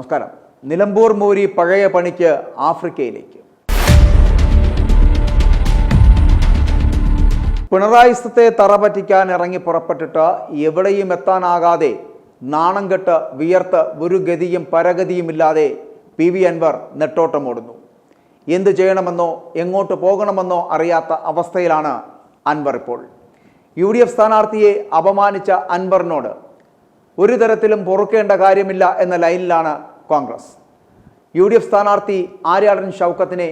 നമസ്കാരം. നിലമ്പൂർ മൂരി പഴയ പണിക്ക് ആഫ്രിക്കയിലേക്ക്. പിണറായിസത്തെ തറപറ്റിക്കാൻ ഇറങ്ങി പുറപ്പെട്ടിട്ട് എവിടെയും എത്താനാകാതെ നാണം കെട്ട് വിയർത്ത് ഒരു ഗതിയും പരഗതിയുമില്ലാതെ PV അൻവർ നെട്ടോട്ടമോടുന്നു. എന്ത് ചെയ്യണമെന്നോ എങ്ങോട്ട് പോകണമെന്നോ അറിയാത്ത അവസ്ഥയിലാണ് അൻവർ ഇപ്പോൾ. UDF സ്ഥാനാർത്ഥിയെ അപമാനിച്ച അൻവറിനോട് ഒരു തരത്തിലും പൊറുക്കേണ്ട കാര്യമില്ല എന്ന ലൈനിലാണ് കോൺഗ്രസ്. UDF സ്ഥാനാർത്ഥി ആര്യാടൻ ഷൗക്കത്തിനെ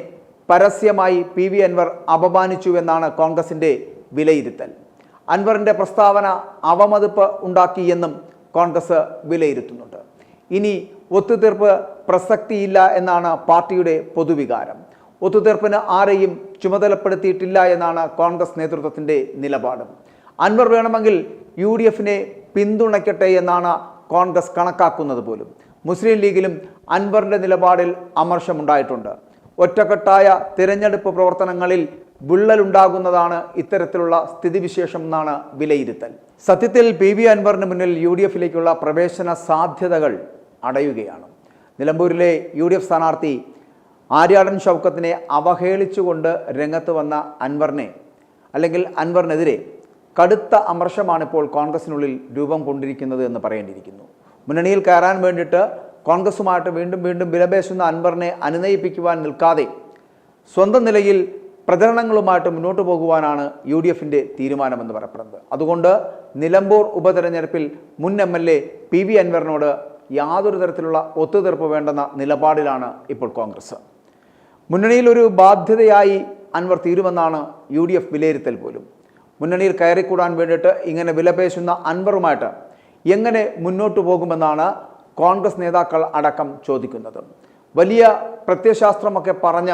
പരസ്യമായി PV അൻവർ അപമാനിച്ചുവെന്നാണ് കോൺഗ്രസിൻ്റെ വിലയിരുത്തൽ. അൻവറിൻ്റെ പ്രസ്താവന അവമതിപ്പ് ഉണ്ടാക്കിയെന്നും കോൺഗ്രസ് വിലയിരുത്തുന്നുണ്ട്. ഇനി ഒത്തുതീർപ്പ് പ്രസക്തിയില്ല എന്നാണ് പാർട്ടിയുടെ പൊതുവികാരം. ഒത്തുതീർപ്പിന് ആരെയും ചുമതലപ്പെടുത്തിയിട്ടില്ല എന്നാണ് കോൺഗ്രസ് നേതൃത്വത്തിൻ്റെ നിലപാട്. അൻവർ വേണമെങ്കിൽ UDFനെ പിന്തുണയ്ക്കട്ടെ എന്നാണ് കോൺഗ്രസ് കണക്കാക്കുന്നത് പോലും. മുസ്ലിം ലീഗിലും അൻവറിൻ്റെ നിലപാടിൽ അമർഷമുണ്ടായിട്ടുണ്ട്. ഒറ്റക്കെട്ടായ തിരഞ്ഞെടുപ്പ് പ്രവർത്തനങ്ങളിൽ വിള്ളലുണ്ടാകുന്നതാണ് ഇത്തരത്തിലുള്ള സ്ഥിതിവിശേഷം എന്നാണ് വിലയിരുത്തൽ. സത്യത്തിൽ PV അൻവറിന് മുന്നിൽ UDFിലേക്കുള്ള പ്രവേശന സാധ്യതകൾ അടയുകയാണ്. നിലമ്പൂരിലെ UDF സ്ഥാനാർത്ഥി ആര്യാടൻ ഷൗക്കത്തിനെ അവഹേളിച്ചുകൊണ്ട് രംഗത്ത് വന്ന അൻവറിനെതിരെ കടുത്ത അമർഷമാണിപ്പോൾ കോൺഗ്രസിനുള്ളിൽ രൂപം കൊണ്ടിരിക്കുന്നത് എന്ന് പറയേണ്ടിയിരിക്കുന്നു. മുന്നണിയിൽ കയറാൻ വേണ്ടിയിട്ട് കോൺഗ്രസുമായിട്ട് വീണ്ടും വിലപേശുന്ന അൻവറിനെ അനുനയിപ്പിക്കുവാൻ നിൽക്കാതെ സ്വന്തം നിലയിൽ പ്രചരണങ്ങളുമായിട്ട് മുന്നോട്ട് പോകുവാനാണ് UDFിൻ്റെ തീരുമാനമെന്ന് പറയപ്പെടുന്നത്. അതുകൊണ്ട് നിലമ്പൂർ ഉപതെരഞ്ഞെടുപ്പിൽ മുൻ MLA PV അൻവറിനോട് യാതൊരു തരത്തിലുള്ള ഒത്തുതീർപ്പ് വേണ്ടെന്ന നിലപാടിലാണ് ഇപ്പോൾ കോൺഗ്രസ്. മുന്നണിയിൽ ഒരു ബാധ്യതയായി അൻവർ തീരുമെന്നാണ് UDF വിലയിരുത്തൽ പോലും. മുന്നണിയിൽ കയറിക്കൂടാൻ വേണ്ടിയിട്ട് ഇങ്ങനെ വിലപേശുന്ന അൻവറുമായിട്ട് എങ്ങനെ മുന്നോട്ട് പോകുമെന്നാണ് കോൺഗ്രസ് നേതാക്കൾ അടക്കം ചോദിക്കുന്നത്. വലിയ പ്രത്യയശാസ്ത്രമൊക്കെ പറഞ്ഞ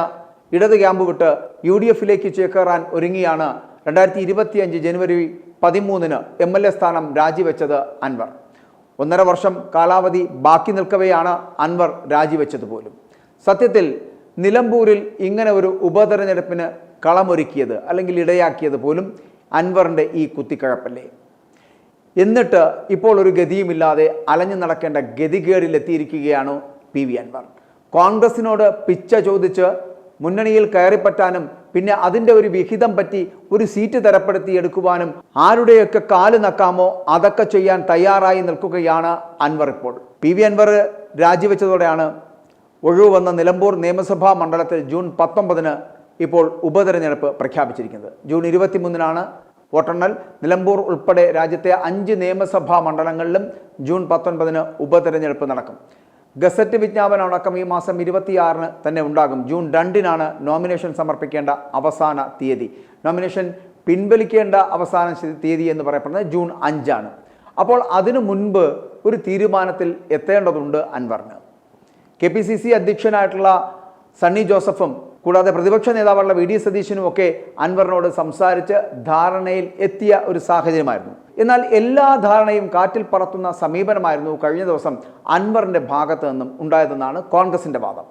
ഇടത് ക്യാമ്പ് വിട്ട് UDFിലേക്ക് ചേക്കേറാൻ ഒരുങ്ങിയാണ് 2025 ജനുവരി 13 MLA സ്ഥാനം രാജിവെച്ചത് അൻവർ. 1.5 വർഷം കാലാവധി ബാക്കി നിൽക്കവെയാണ് അൻവർ രാജിവെച്ചത് പോലും. സത്യത്തിൽ നിലമ്പൂരിൽ ഇങ്ങനെ ഒരു ഉപതെരഞ്ഞെടുപ്പിന് കളമൊരുക്കിയത് അല്ലെങ്കിൽ ഇടയാക്കിയത് പോലും അൻവറിൻ്റെ ഈ കുത്തിക്കഴപ്പല്ലേ. എന്നിട്ട് ഇപ്പോൾ ഒരു ഗതിയുമില്ലാതെ അലഞ്ഞു നടക്കേണ്ട ഗതികേടിലെത്തിയിരിക്കുകയാണ് PV അൻവർ. കോൺഗ്രസിനോട് പിച്ച ചോദിച്ച് മുന്നണിയിൽ കയറിപ്പറ്റാനും പിന്നെ അതിൻ്റെ ഒരു വിഹിതം പറ്റി ഒരു സീറ്റ് തരപ്പെടുത്തി എടുക്കുവാനും ആരുടെയൊക്കെ കാല് നക്കാമോ അതൊക്കെ ചെയ്യാൻ തയ്യാറായി നിൽക്കുകയാണ് അൻവർ ഇപ്പോൾ. PV അൻവർ രാജിവെച്ചതോടെയാണ് ഒഴിവ് വന്ന നിലമ്പൂർ നിയമസഭാ മണ്ഡലത്തിൽ ജൂൺ 19 ഇപ്പോൾ ഉപതെരഞ്ഞെടുപ്പ് പ്രഖ്യാപിച്ചിരിക്കുന്നത്. ജൂൺ 23 വോട്ടെണ്ണൽ. നിലമ്പൂർ ഉൾപ്പെടെ രാജ്യത്തെ 5 നിയമസഭാ മണ്ഡലങ്ങളിലും ജൂൺ 19 ഉപതെരഞ്ഞെടുപ്പ് നടക്കും. ഗസറ്റ് വിജ്ഞാപനം അടക്കം ഈ മാസം 26 തന്നെ ഉണ്ടാകും. ജൂൺ 2 നോമിനേഷൻ സമർപ്പിക്കേണ്ട അവസാന തീയതി. നോമിനേഷൻ പിൻവലിക്കേണ്ട അവസാന തീയതി എന്ന് പറയപ്പെടുന്നത് ജൂൺ 5. അപ്പോൾ അതിനു മുൻപ് ഒരു തീരുമാനത്തിൽ എത്തേണ്ടതുണ്ട് അൻവറിന്. KPCC അധ്യക്ഷനായിട്ടുള്ള സണ്ണി ജോസഫും കൂടാതെ പ്രതിപക്ഷ നേതാവുള്ള VD സതീശനും ഒക്കെ അൻവറിനോട് സംസാരിച്ച് ധാരണയിൽ എത്തിയ ഒരു സാഹചര്യമായിരുന്നു. എന്നാൽ എല്ലാ ധാരണയും കാറ്റിൽ പറത്തുന്ന സമീപനമായിരുന്നു കഴിഞ്ഞ ദിവസം അൻവറിൻ്റെ ഭാഗത്ത് നിന്നും ഉണ്ടായതെന്നാണ് കോൺഗ്രസിൻ്റെ വാദം.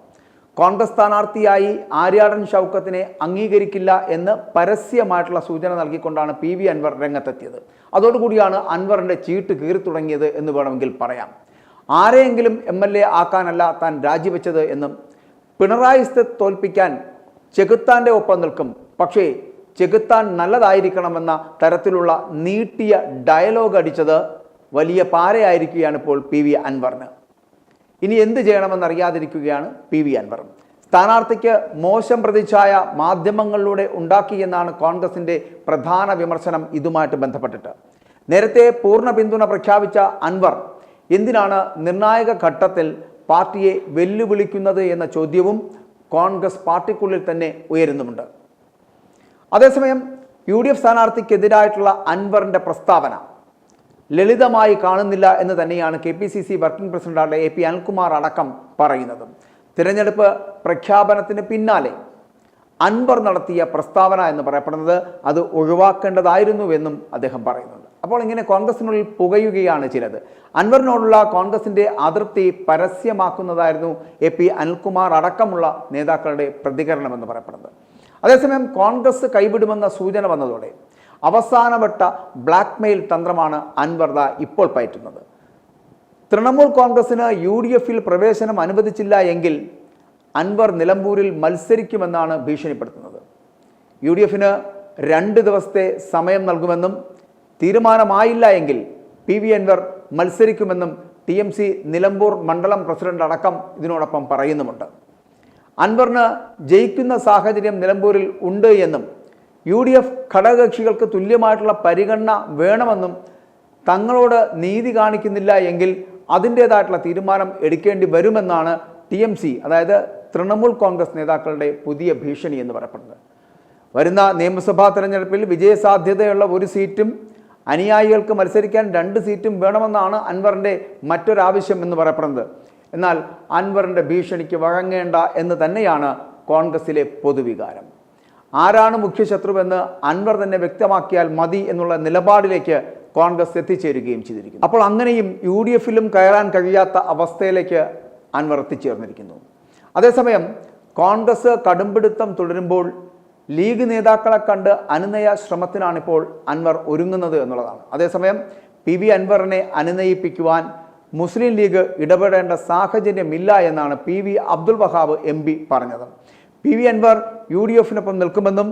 കോൺഗ്രസ് സ്ഥാനാർത്ഥിയായി ആര്യാടൻ ഷൗക്കത്തിനെ അംഗീകരിക്കില്ല എന്ന് പരസ്യമായിട്ടുള്ള സൂചന നൽകിക്കൊണ്ടാണ് PV അൻവർ രംഗത്തെത്തിയത്. അതോടുകൂടിയാണ് അൻവറിൻ്റെ ചീട്ട് കീറി തുടങ്ങിയത് എന്ന് വേണമെങ്കിൽ പറയാം. ആരെയെങ്കിലും MLA ആക്കാനല്ല താൻ രാജിവെച്ചത് എന്നും പിണറായിസത്തെ തോൽപ്പിക്കാൻ ചെകുത്താൻ്റെ ഒപ്പം നിൽക്കും, പക്ഷേ ചെകുത്താൻ നല്ലതായിരിക്കണമെന്ന തരത്തിലുള്ള നീട്ടിയ ഡയലോഗ് അടിച്ചത് വലിയ പാരയായിരിക്കുകയാണ് ഇപ്പോൾ PV അൻവറിന്. ഇനി എന്ത് ചെയ്യണമെന്നറിയാതിരിക്കുകയാണ് PV അൻവർ. സ്ഥാനാർത്ഥിക്ക് മോശം പ്രതിച്ഛായ മാധ്യമങ്ങളിലൂടെ ഉണ്ടാക്കിയെന്നാണ് കോൺഗ്രസിൻ്റെ പ്രധാന വിമർശനം. ഇതുമായിട്ട് ബന്ധപ്പെട്ടിട്ട് നേരത്തെ പൂർണ്ണ പിന്തുണ പ്രഖ്യാപിച്ച അൻവർ എന്തിനാണ് നിർണായക ഘട്ടത്തിൽ പാർട്ടിയെ വെല്ലുവിളിക്കുന്നത് എന്ന ചോദ്യവും കോൺഗ്രസ് പാർട്ടിക്കുള്ളിൽ തന്നെ ഉയരുന്നുമുണ്ട്. അതേസമയം UDF സ്ഥാനാർത്ഥിക്കെതിരായിട്ടുള്ള അൻവറിൻ്റെ പ്രസ്താവന ലളിതമായി കാണുന്നില്ല എന്ന് തന്നെയാണ് KPCC വർക്കിംഗ് പ്രസിഡന്റായ AP അനിൽകുമാർ അടക്കം പറയുന്നത്. തിരഞ്ഞെടുപ്പ് പ്രഖ്യാപനത്തിന് പിന്നാലെ അൻവർ നടത്തിയ പ്രസ്താവന എന്ന് പറയപ്പെടുന്നത് അത് ഒഴിവാക്കേണ്ടതായിരുന്നുവെന്നും അദ്ദേഹം പറയുന്നുണ്ട്. അപ്പോൾ ഇങ്ങനെ കോൺഗ്രസിനുള്ളിൽ പുകയുകയാണ് ചിലത്. അൻവറിനോടുള്ള കോൺഗ്രസിൻ്റെ അതൃപ്തി പരസ്യമാക്കുന്നതായിരുന്നു AP അനിൽകുമാർ അടക്കമുള്ള നേതാക്കളുടെ പ്രതികരണമെന്ന് പറയപ്പെടുന്നത്. അതേസമയം കോൺഗ്രസ് കൈവിടുമെന്ന സൂചന വന്നതോടെ അവസാനവട്ട ബ്ലാക്ക് മെയിൽ തന്ത്രമാണ് അൻവർ ഇപ്പോൾ പയറ്റുന്നത്. തൃണമൂൽ കോൺഗ്രസിന് UDF പ്രവേശനം അനുവദിച്ചില്ല എങ്കിൽ അൻവർ നിലമ്പൂരിൽ മത്സരിക്കുമെന്നാണ് ഭീഷണിപ്പെടുത്തുന്നത്. UDF 2 ദിവസത്തെ സമയം നൽകുമെന്നും തീരുമാനമായില്ല എങ്കിൽ PV അൻവർ മത്സരിക്കുമെന്നും TMC നിലമ്പൂർ മണ്ഡലം പ്രസിഡന്റ് അടക്കം ഇതിനോടൊപ്പം പറയുന്നുമുണ്ട്. അൻവറിന് ജയിക്കുന്ന സാഹചര്യം നിലമ്പൂരിൽ ഉണ്ട് എന്നും UDF ഘടകകക്ഷികൾക്ക് തുല്യമായിട്ടുള്ള പരിഗണന വേണമെന്നും തങ്ങളോട് നീതി കാണിക്കുന്നില്ല എങ്കിൽ അതിൻ്റേതായിട്ടുള്ള തീരുമാനം എടുക്കേണ്ടി വരുമെന്നാണ് TMC, അതായത് തൃണമൂൽ കോൺഗ്രസ് നേതാക്കളുടെ പുതിയ ഭീഷണി എന്ന് പറയപ്പെടുന്നത്. വരുന്ന നിയമസഭാ തെരഞ്ഞെടുപ്പിൽ വിജയസാധ്യതയുള്ള 1 സീറ്റും അനുയായികൾക്ക് മത്സരിക്കാൻ 2 സീറ്റും വേണമെന്നാണ് അൻവറിൻ്റെ മറ്റൊരാവശ്യം എന്ന് പറയപ്പെടുന്നത്. എന്നാൽ അൻവറിൻ്റെ ഭീഷണിക്ക് വഴങ്ങേണ്ട എന്ന് തന്നെയാണ് കോൺഗ്രസിലെ പൊതുവികാരം. ആരാണ് മുഖ്യശത്രുവെന്ന് അൻവർ തന്നെ വ്യക്തമാക്കിയാൽ മതി എന്നുള്ള നിലപാടിലേക്ക് കോൺഗ്രസ് എത്തിച്ചേരുകയും ചെയ്തിരിക്കുന്നു. അപ്പോൾ അങ്ങനെയും UDF കയറാൻ കഴിയാത്ത അവസ്ഥയിലേക്ക് അൻവർ എത്തിച്ചേർന്നിരിക്കുന്നു. അതേസമയം കോൺഗ്രസ് കടുംപിടുത്തം തുടരുമ്പോൾ ലീഗ് നേതാക്കളെ കണ്ട് അനുനയ ശ്രമത്തിനാണിപ്പോൾ അൻവർ ഒരുങ്ങുന്നത് എന്നുള്ളതാണ്. അതേസമയം PV അൻവറിനെ അനുനയിപ്പിക്കുവാൻ മുസ്ലിം ലീഗ് ഇടപെടേണ്ട സാഹചര്യമില്ല എന്നാണ് PV അബ്ദുൽ വഹാബ് MP പറഞ്ഞത്. PV അൻവർ UDF നിൽക്കുമെന്നും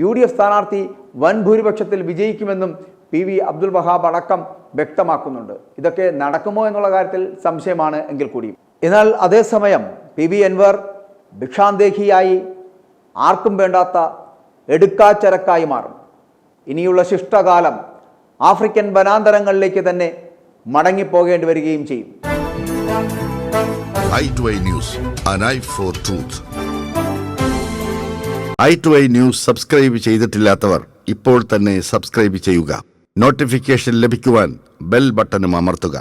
UDF സ്ഥാനാർത്ഥി വൻ ഭൂരിപക്ഷത്തിൽ വിജയിക്കുമെന്നും PV അബ്ദുൽ വഹാബ് അടക്കം വ്യക്തമാക്കുന്നുണ്ട്. ഇതൊക്കെ നടക്കുമോ എന്നുള്ള കാര്യത്തിൽ സംശയമാണ് എങ്കിൽ കൂടിയും. എന്നാൽ അതേസമയം PV അൻവർ ഭിക്ഷാന്തേഹിയായി ആർക്കും വേണ്ടാത്ത എടുക്കാച്ചരക്കായി മാറും. ഇനിയുള്ള ശിഷ്ടകാലം ആഫ്രിക്കൻ വനാന്തരങ്ങളിലേക്ക് തന്നെ മടങ്ങിപ്പോകേണ്ടി വരികയും ചെയ്യും. i2i News, an eye for truth. i2i News subscribe ചെയ്തിട്ടില്ലാത്തവർ ഇപ്പോൾ തന്നെ സബ്സ്ക്രൈബ് ചെയ്യുക. നോട്ടിഫിക്കേഷൻ ലഭിക്കുവാൻ ബെൽ ബട്ടണും അമർത്തുക.